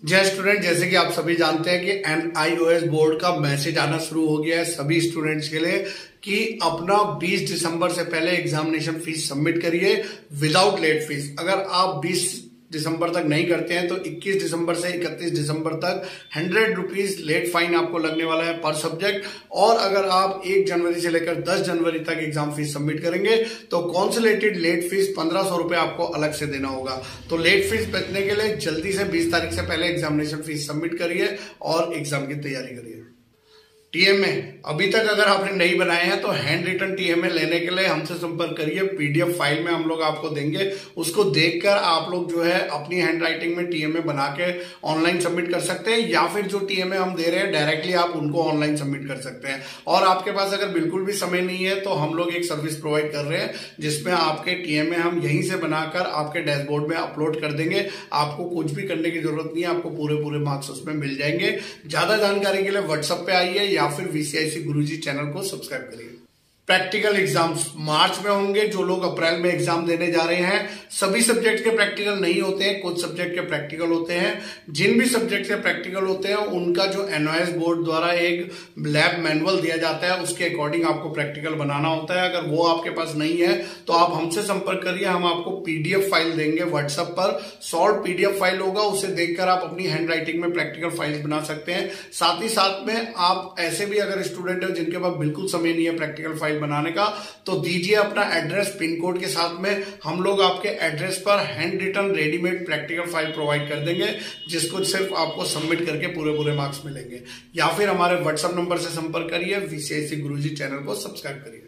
जय स्टूडेंट, जैसे कि आप सभी जानते हैं कि NIOS बोर्ड का मैसेज आना शुरू हो गया है सभी स्टूडेंट्स के लिए कि अपना 20 दिसंबर से पहले एग्जामिनेशन फीस सबमिट करिए विदाउट लेट फीस। अगर आप 20 दिसंबर तक नहीं करते हैं तो 21 दिसंबर से 31 दिसंबर तक 100 रुपीज लेट फाइन आपको लगने वाला है पर सब्जेक्ट। और अगर आप 1 जनवरी से लेकर 10 जनवरी तक एग्जाम फीस सबमिट करेंगे तो कॉन्सुलेटेड लेट फीस 1500 रुपए आपको अलग से देना होगा। तो लेट फीस बचने के लिए जल्दी से 20 तारीख से पहले एग्जामिनेशन फीस सबमिट करिए और एग्जाम की तैयारी करिए। TMA अभी तक अगर आपने नहीं बनाए हैं तो हैंड रिटन TMA लेने के लिए हमसे संपर्क करिए। PDF फाइल में हम लोग आपको देंगे, उसको देखकर आप लोग जो है अपनी हैंड राइटिंग में TMA बना के ऑनलाइन सबमिट कर सकते हैं, या फिर जो TMA हम दे रहे हैं डायरेक्टली आप उनको ऑनलाइन सबमिट कर सकते हैं। और आपके पास अगर बिल्कुल भी समय नहीं है तो हम लोग एक सर्विस प्रोवाइड कर रहे हैं जिसमें आपके TMA हम यहीं से बनाकर आपके डैशबोर्ड में अपलोड कर देंगे। आपको कुछ भी करने की जरूरत नहीं है, आपको पूरे मार्क्स उसमें मिल जाएंगे। ज्यादा जानकारी के लिए व्हाट्सएप पे आइए या फिर VCIC गुरुजी चैनल को सब्सक्राइब करिए। प्रैक्टिकल एग्जाम्स मार्च में होंगे। जो लोग अप्रैल में एग्जाम देने जा रहे हैं, सभी सब्जेक्ट के प्रैक्टिकल नहीं होते हैं, कुछ सब्जेक्ट के प्रैक्टिकल होते हैं। जिन भी सब्जेक्ट के प्रैक्टिकल होते हैं उनका जो NIOS बोर्ड द्वारा एक लैब मैनुअल दिया जाता है उसके अकॉर्डिंग आपको प्रैक्टिकल बनाना होता है। अगर वो आपके पास नहीं है तो आप हमसे संपर्क करिए, हम आपको PDF फाइल देंगे व्हाट्सएप पर। सॉल्व PDF फाइल होगा, उसे देखकर आप अपनी हैंड राइटिंग में प्रैक्टिकल फाइल बना सकते हैं। साथ ही साथ में आप ऐसे भी अगर स्टूडेंट है जिनके पास बिल्कुल समय नहीं है प्रैक्टिकल फाइल बनाने का, तो दीजिए अपना एड्रेस पिन कोड के साथ में। हम लोग आपके एड्रेस पर hand written readymade practical file provide कर देंगे जिसको सिर्फ आपको सबमिट करके पूरे मार्क्स मिलेंगे। या फिर हमारे व्हाट्सएप नंबर से संपर्क करिए। VCIC गुरुजी चैनल को सब्सक्राइब करिए।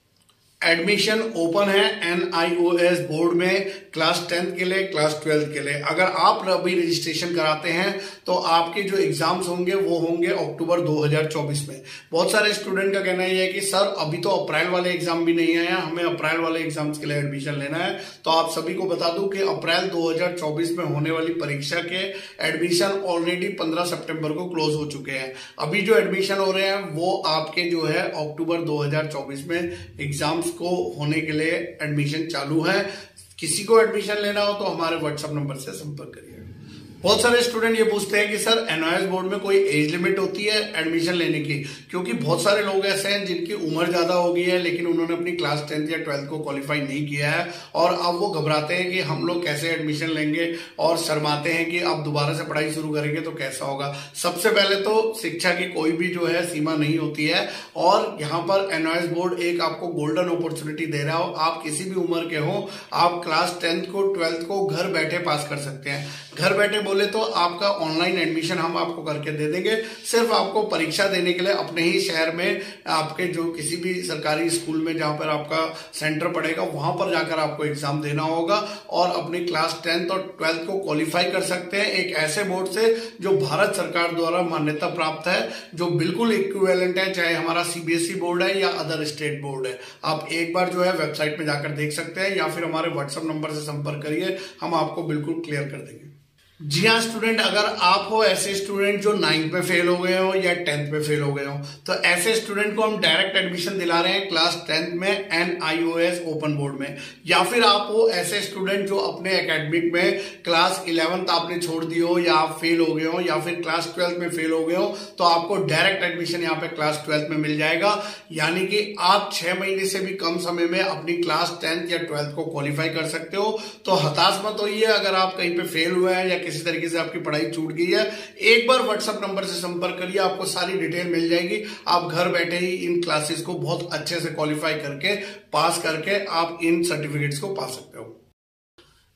एडमिशन ओपन है NIOS बोर्ड में क्लास 10th के लिए, क्लास 12th के लिए। अगर आप अभी रजिस्ट्रेशन कराते हैं तो आपके जो एग्जाम्स होंगे वो होंगे अक्टूबर 2024 में। बहुत सारे स्टूडेंट का कहना यह है कि सर अभी तो अप्रैल वाले एग्जाम भी नहीं आए हैं, हमें अप्रैल वाले एग्जाम्स के लिए एडमिशन लेना है। तो आप सभी को बता दूं कि अप्रैल 2024 में होने वाली परीक्षा के एडमिशन ऑलरेडी 15 सितंबर को क्लोज हो चुके हैं। अभी जो एडमिशन हो रहे हैं वो आपके जो है अक्टूबर 2024 में एग्जाम्स को होने के लिए एडमिशन चालू है। किसी को एडमिशन लेना हो तो हमारे व्हाट्सएप नंबर से संपर्क करिए। बहुत सारे स्टूडेंट ये पूछते हैं कि सर NIOS बोर्ड में कोई एज लिमिट होती है एडमिशन लेने की, क्योंकि बहुत सारे लोग ऐसे हैं जिनकी उम्र ज्यादा हो गई है लेकिन उन्होंने अपनी क्लास 10th या 12th को क्वालिफाई नहीं किया है और अब वो घबराते हैं कि हम लोग कैसे एडमिशन लेंगे और शर्माते हैं कि अब दोबारा से पढ़ाई शुरू करेंगे तो कैसा होगा। सबसे पहले तो शिक्षा की कोई भी जो है सीमा नहीं होती है और यहाँ पर NIOS बोर्ड एक आपको गोल्डन अपॉर्चुनिटी दे रहा हो। आप किसी भी उम्र के हो, आप क्लास 10th को 12th को घर बैठे पास कर सकते हैं। घर बैठे बोले तो आपका ऑनलाइन एडमिशन हम आपको करके दे देंगे। सिर्फ आपको परीक्षा देने के लिए अपने ही शहर में आपके जो किसी भी सरकारी स्कूल में जहां पर आपका सेंटर पड़ेगा वहां पर जाकर आपको एग्जाम देना होगा और अपनी क्लास 10th और 12th को क्वालिफाई कर सकते हैं एक ऐसे बोर्ड से जो भारत सरकार द्वारा मान्यता प्राप्त है, जो बिल्कुल इक्विवेलेंट है, चाहे हमारा CBSE बोर्ड है या अदर स्टेट बोर्ड है। आप एक बार जो है वेबसाइट में जाकर देख सकते हैं या फिर हमारे व्हाट्सएप नंबर से संपर्क करिए, हम आपको बिल्कुल क्लियर कर देंगे। जी हाँ स्टूडेंट, अगर आप हो ऐसे स्टूडेंट जो 9th में फेल हो गए हो या 10th में फेल हो गए हो तो ऐसे स्टूडेंट को हम डायरेक्ट एडमिशन दिला रहे हैं क्लास 10th में NIOS ओपन बोर्ड में। या फिर आप हो ऐसे स्टूडेंट जो अपने एकेडमिक में क्लास 11th आपने छोड़ दी हो या आप फेल हो गए हो या फिर क्लास 12th में फेल हो गए हो तो आपको डायरेक्ट एडमिशन यहाँ पे क्लास 12th में मिल जाएगा। यानी कि आप 6 महीने से भी कम समय में अपनी क्लास 10th या 12th को क्वालिफाई कर सकते हो। तो हताश मत होइए अगर आप कहीं पे फेल हुए हैं या किसी तरीके से आपकी पढ़ाई छूट गई है। एक बार व्हाट्सएप नंबर से संपर्क करिए, आपको सारी डिटेल मिल जाएगी। आप घर बैठे ही इन क्लासेस को बहुत अच्छे से क्वालिफाई करके पास करके आप इन सर्टिफिकेट्स को पा सकते हो।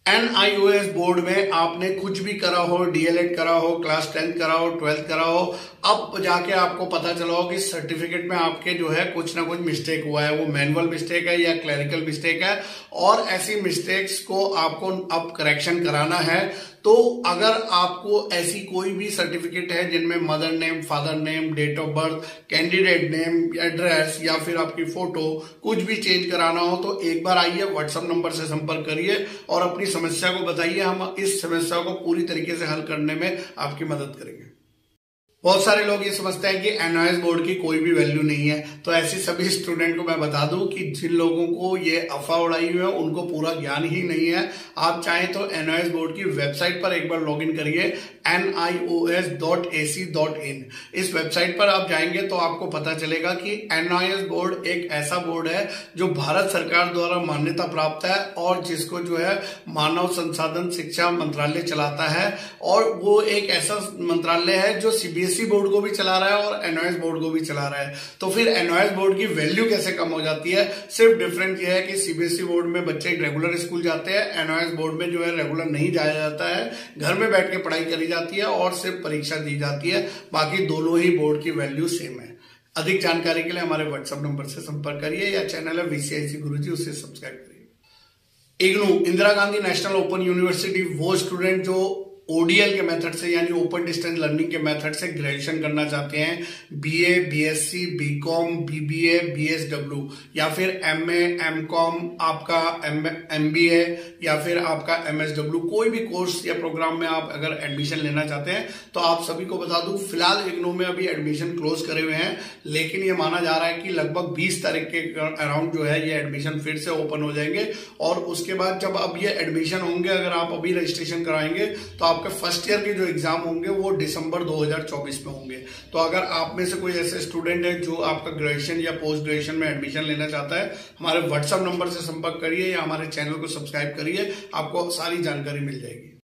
NIOS बोर्ड में आपने कुछ भी करा हो, DLED करा हो, क्लास 10th करा हो, 12th करा हो, अब जाके आपको पता चला हो कि सर्टिफिकेट में आपके जो है कुछ ना कुछ मिस्टेक हुआ है, वो मैनुअल मिस्टेक है या क्लरिकल मिस्टेक है और ऐसी मिस्टेक्स को आपको अब करेक्शन कराना है। तो अगर आपको ऐसी कोई भी सर्टिफिकेट है जिनमें mother name, father name, date of birth, candidate name, address या फिर आपकी फोटो कुछ भी चेंज कराना हो तो एक बार आइए व्हाट्सएप नंबर से संपर्क करिए और अपनी समस्या को बताइए। हम इस समस्या को पूरी तरीके से हल करने में आपकी मदद करेंगे। बहुत सारे लोग ये समझते हैं कि एनओएस बोर्ड की कोई भी वैल्यू नहीं है। तो ऐसे सभी स्टूडेंट को मैं बता दूं कि जिन लोगों को ये अफवाह उड़ाई हुई है उनको पूरा ज्ञान ही नहीं है। आप चाहें तो एनओएस बोर्ड की वेबसाइट पर एक बार लॉगिन करिए, nios.ac.in। इस वेबसाइट पर आप जाएंगे तो आपको पता चलेगा कि एनओएस बोर्ड एक ऐसा बोर्ड है जो भारत सरकार द्वारा मान्यता प्राप्त है और जिसको जो है मानव संसाधन शिक्षा मंत्रालय चलाता है। और वो एक ऐसा मंत्रालय है जो सीबीएसई बोर्ड को भी चला रहा है और एनओएस बोर्ड को भी चला रहा है। तो फिर एनओएस बोर्ड की वैल्यू कैसे कम हो जाती है? सिर्फ डिफरेंस ये है कि सीबीएसई बोर्ड में बच्चे रेगुलर स्कूल जाते हैं, एनओएस बोर्ड में जो है रेगुलर नहीं जाया जाता है, घर में बैठ के पढ़ाई करी जाती है और सिर्फ परीक्षा दी जाती है। बाकी दोनों ही बोर्ड की वैल्यू सेम है। अधिक जानकारी के लिए हमारे व्हाट्सएप नंबर से संपर्क करिए या चैनल है वीसीआईसी गुरुजी, उससे सब्सक्राइब करिए। IGNOU, Indira Gandhi National Open University, वो स्टूडेंट जो ओडीएल के मेथड से यानी ओपन डिस्टेंस लर्निंग के मेथड से ग्रेजुएशन करना चाहते हैं, BA, BSc, BCom, BBA, BSW या फिर एमए, एमकॉम, आपका एमबीए या फिर आपका एमएसडब्ल्यू, कोई भी कोर्स या प्रोग्राम में आप अगर एडमिशन लेना चाहते हैं तो आप सभी को बता दूं फिलहाल इग्नू में अभी एडमिशन क्लोज करे हुए हैं, लेकिन ये माना जा रहा है कि लगभग 20 तारीख के अराउंड जो है ये एडमिशन फिर से ओपन हो जाएंगे। और उसके बाद जब अब ये एडमिशन होंगे, अगर आप अभी रजिस्ट्रेशन कराएंगे तो आपके फर्स्ट ईयर के जो एग्जाम होंगे वो दिसंबर 2024 में होंगे। तो अगर आप में से कोई ऐसे स्टूडेंट है जो आपका ग्रेजुएशन या पोस्ट ग्रेजुएशन में एडमिशन लेना चाहता है, हमारे व्हाट्सएप नंबर से संपर्क करिए या हमारे चैनल को सब्सक्राइब करिए, आपको सारी जानकारी मिल जाएगी।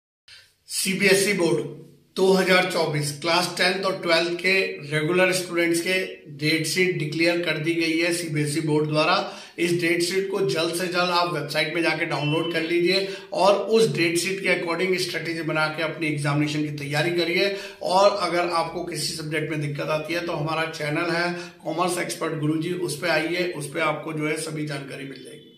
सीबीएसई बोर्ड 2024 क्लास 10th और 12th के रेगुलर स्टूडेंट्स के डेट शीट डिक्लेयर कर दी गई है सीबीएसई बोर्ड द्वारा। इस डेट शीट को जल्द से जल्द आप वेबसाइट पे जाके डाउनलोड कर लीजिए और उस डेट शीट के अकॉर्डिंग स्ट्रेटेजी बना के अपनी एग्जामिनेशन की तैयारी करिए। और अगर आपको किसी सब्जेक्ट में दिक्कत आती है तो हमारा चैनल है कॉमर्स एक्सपर्ट गुरुजी, उस पर आइए, उस पर आपको जो है सभी जानकारी मिल जाएगी।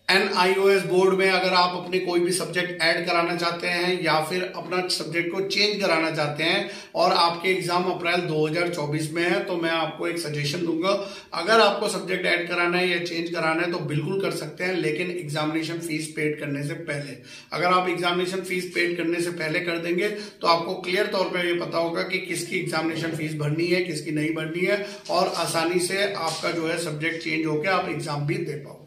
एनआईओएस बोर्ड में अगर आप अपने कोई भी सब्जेक्ट ऐड कराना चाहते हैं या फिर अपना सब्जेक्ट को चेंज कराना चाहते हैं और आपके एग्जाम अप्रैल 2024 में है, तो मैं आपको एक सजेशन दूंगा। अगर आपको सब्जेक्ट ऐड कराना है या चेंज कराना है तो बिल्कुल कर सकते हैं, लेकिन एग्जामिनेशन फीस पेड करने से पहले। अगर आप एग्जामिनेशन फीस पेड करने से पहले कर देंगे तो आपको क्लियर तौर पर यह पता होगा कि किसकी एग्जामिनेशन फीस भरनी है, किसकी नहीं भरनी है, और आसानी से आपका जो है सब्जेक्ट चेंज होकर आप एग्जाम भी दे पाओगे।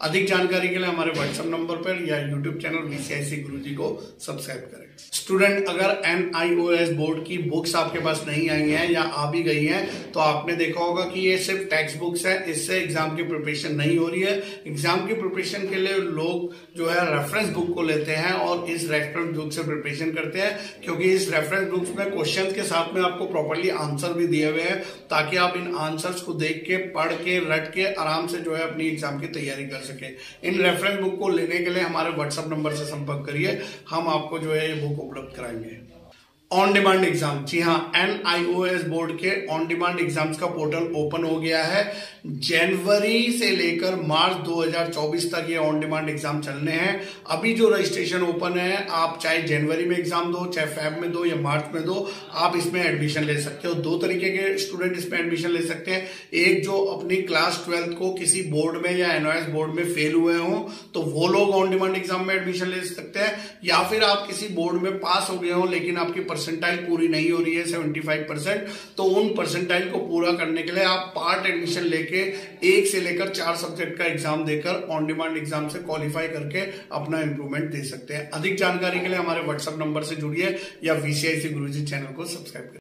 अधिक जानकारी के लिए हमारे व्हाट्सएप नंबर पर या यूट्यूब चैनल वीसीआईसी गुरुजी को सब्सक्राइब करें। स्टूडेंट, अगर एनआईओएस बोर्ड की बुक्स आपके पास नहीं आई हैं या आ भी गई हैं तो आपने देखा होगा कि ये सिर्फ टेक्स्ट बुक्स है, इससे एग्जाम की प्रिपरेशन नहीं हो रही है। एग्जाम की प्रिपरेशन के लिए लोग जो है रेफरेंस बुक को लेते हैं और इस रेफरेंस बुक से प्रिपरेशन करते हैं, क्योंकि इस रेफरेंस बुक्स में क्वेश्चन के साथ में आपको प्रॉपरली आंसर भी दिए हुए हैं, ताकि आप इन आंसर्स को देख के, पढ़ के, रट के आराम से जो है अपनी एग्जाम की तैयारी कर सके। इन रेफरेंस बुक को लेने के लिए हमारे व्हाट्सएप नंबर से संपर्क करिए, हम आपको जो है ये बुक उपलब्ध कराएंगे। ऑन डिमांड एग्जाम, जी हाँ, एनआईओएस बोर्ड के ऑन डिमांड एग्जाम्स का पोर्टल ओपन हो गया है। जनवरी से लेकर मार्च 2024 तक ये ऑन डिमांड एग्जाम चलने हैं। अभी जो रजिस्ट्रेशन ओपन है, आप चाहे जनवरी में एग्जाम दो, चाहे फेब में दो या मार्च में दो, आप इसमें एडमिशन ले सकते हो। दो तरीके के स्टूडेंट इसमें एडमिशन ले सकते हैं। एक जो अपनी क्लास 12th को किसी बोर्ड में या एनओएस बोर्ड में फेल हुए हो तो वो लोग ऑन डिमांड एग्जाम में एडमिशन ले सकते हैं, या फिर आप किसी बोर्ड में पास हो गए हो लेकिन आपकी परसेंटाइल पूरी नहीं हो रही है 75%, तो उन परसेंटाइल को पूरा करने के लिए आप पार्ट एडमिशन लेके 1 से लेकर 4 सब्जेक्ट का एग्जाम देकर ऑन डिमांड एग्जाम से क्वालिफाई करके अपना इंप्रूवमेंट दे सकते हैं। अधिक जानकारी के लिए हमारे व्हाट्सएप नंबर से जुड़िए या वीसीआईसी गुरुजी चैनल को सब्सक्राइब करें।